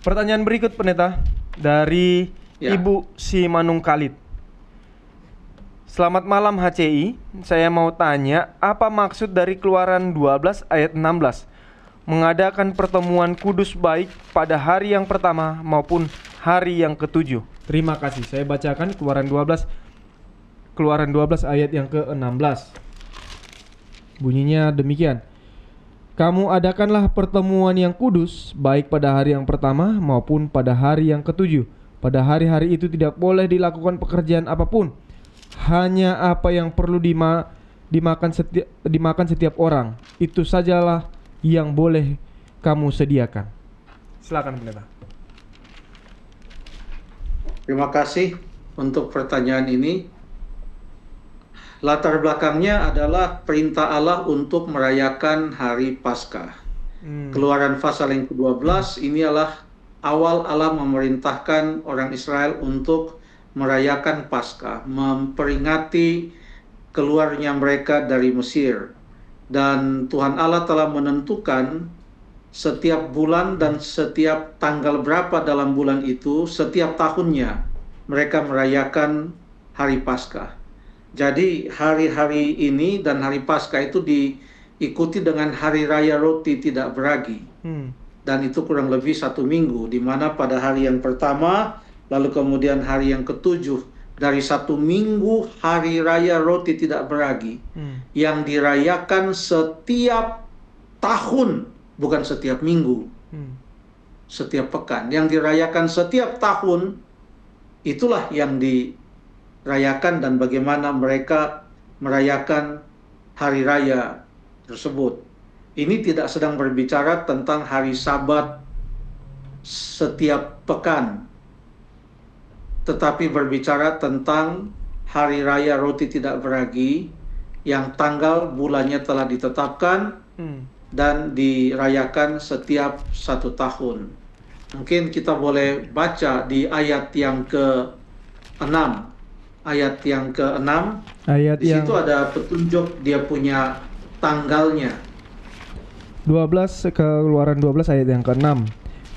Pertanyaan berikut pendeta dari Ibu Simanung Khalid. Selamat malam HCI, saya mau tanya apa maksud dari Keluaran 12 ayat 16 mengadakan pertemuan kudus baik pada hari yang pertama maupun hari yang ketujuh. Terima kasih, saya bacakan Keluaran 12 ayat yang ke-16. Bunyinya demikian. Kamu adakanlah pertemuan yang kudus baik pada hari yang pertama maupun pada hari yang ketujuh. Pada hari-hari itu tidak boleh dilakukan pekerjaan apapun, hanya apa yang perlu dimakan setiap orang. Itu sajalah yang boleh kamu sediakan. Silakan pendeta. Terima kasih untuk pertanyaan ini. Latar belakangnya adalah perintah Allah untuk merayakan hari Paskah. Keluaran pasal yang ke-12 ini adalah awal Allah memerintahkan orang Israel untuk merayakan Paskah, memperingati keluarnya mereka dari Mesir. Dan Tuhan Allah telah menentukan setiap bulan dan setiap tanggal berapa dalam bulan itu, setiap tahunnya mereka merayakan hari Paskah. Jadi hari-hari ini dan hari Paskah itu diikuti dengan hari raya roti tidak beragi. Dan itu kurang lebih 1 minggu, di mana pada hari yang pertama, lalu kemudian hari yang ketujuh, dari 1 minggu hari raya roti tidak beragi, yang dirayakan setiap tahun, bukan setiap minggu, setiap pekan. Yang dirayakan setiap tahun, itulah yang dirayakan dan bagaimana mereka merayakan hari raya tersebut. Ini tidak sedang berbicara tentang hari Sabat setiap pekan, tetapi berbicara tentang hari raya roti tidak beragi yang tanggal bulannya telah ditetapkan dan dirayakan setiap 1 tahun. Mungkin kita boleh baca di ayat yang ke-6. Ayat yang ke-6, di situ ada petunjuk dia punya tanggalnya. Keluaran 12 ayat yang ke-6.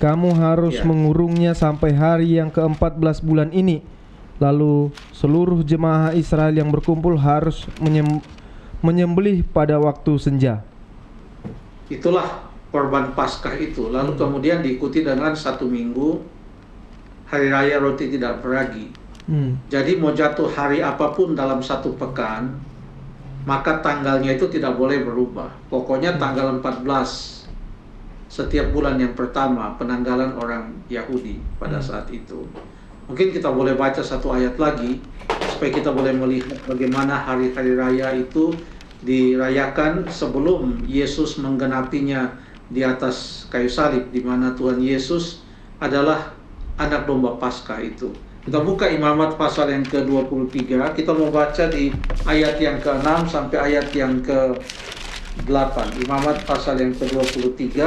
Kamu harus mengurungnya sampai hari yang ke-14 bulan ini. Lalu seluruh jemaah Israel yang berkumpul harus menyembelih pada waktu senja. Itulah korban Paskah itu. Lalu kemudian diikuti dengan 1 minggu hari raya roti tidak beragi. Jadi mau jatuh hari apapun dalam 1 pekan, maka tanggalnya itu tidak boleh berubah. Pokoknya tanggal 14 setiap bulan yang pertama penanggalan orang Yahudi pada saat itu. Mungkin kita boleh baca 1 ayat lagi supaya kita boleh melihat bagaimana hari-hari raya itu dirayakan sebelum Yesus menggenapinya di atas kayu salib, di mana Tuhan Yesus adalah anak domba Paskah itu. Kita buka Imamat pasal yang ke-23, kita mau baca di ayat yang ke-6 sampai ayat yang ke-8. Imamat pasal yang ke-23,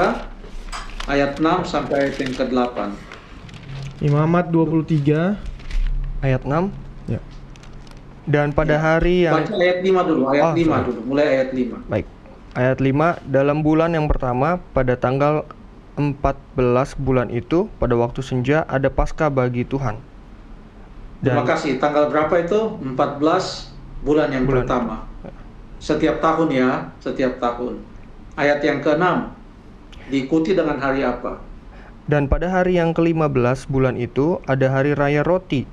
ayat 6 sampai ayat yang ke-8. Imamat 23 ayat 6. Ya. Dan pada hari yang baca ayat 5 dulu, ayat 5 dulu, mulai ayat 5. Baik. Ayat 5, dalam bulan yang pertama pada tanggal 14 bulan itu pada waktu senja ada Paskah bagi Tuhan. Terima kasih. Tanggal berapa itu? 14 bulan yang pertama. Setiap tahun ya, setiap tahun. Ayat yang ke-6, diikuti dengan hari apa? Dan pada hari yang ke-15 bulan itu ada hari raya roti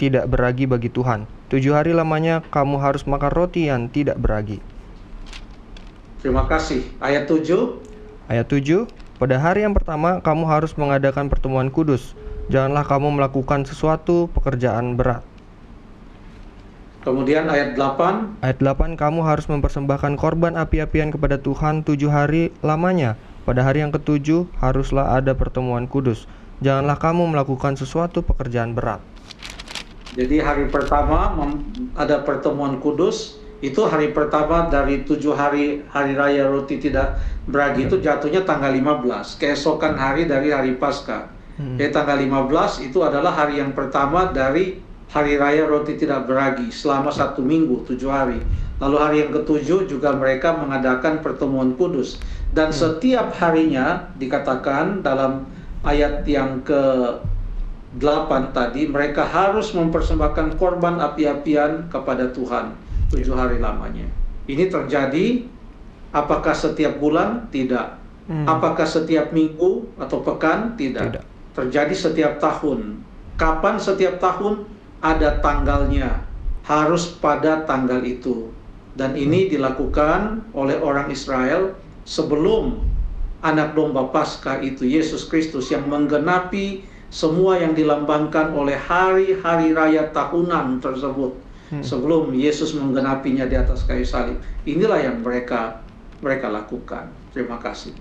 tidak beragi bagi Tuhan. 7 hari lamanya kamu harus makan roti yang tidak beragi. Terima kasih. Ayat 7. Ayat 7, pada hari yang pertama kamu harus mengadakan pertemuan kudus. Janganlah kamu melakukan sesuatu pekerjaan berat. Kemudian ayat 8. Ayat 8, kamu harus mempersembahkan korban api-apian kepada Tuhan 7 hari lamanya. Pada hari yang ke-7 haruslah ada pertemuan kudus. Janganlah kamu melakukan sesuatu pekerjaan berat. Jadi hari pertama ada pertemuan kudus. Itu hari pertama dari 7 hari raya roti tidak beragi itu jatuhnya tanggal 15, keesokan hari dari hari Paskah. Jadi tanggal 15 itu adalah hari yang pertama dari hari raya roti tidak beragi selama 1 minggu, 7 hari. Lalu hari yang ke-7 juga mereka mengadakan pertemuan kudus. Dan setiap harinya dikatakan dalam ayat yang ke-8 tadi, mereka harus mempersembahkan korban api-apian kepada Tuhan 7 hari lamanya. Ini terjadi apakah setiap bulan? Tidak. Apakah setiap minggu atau pekan? Tidak. Terjadi setiap tahun. Kapan setiap tahun? Ada tanggalnya. Harus pada tanggal itu. Dan ini dilakukan oleh orang Israel sebelum anak domba Paskah itu, Yesus Kristus, yang menggenapi semua yang dilambangkan oleh hari-hari raya tahunan tersebut. Sebelum Yesus menggenapinya di atas kayu salib. Inilah yang mereka lakukan. Terima kasih.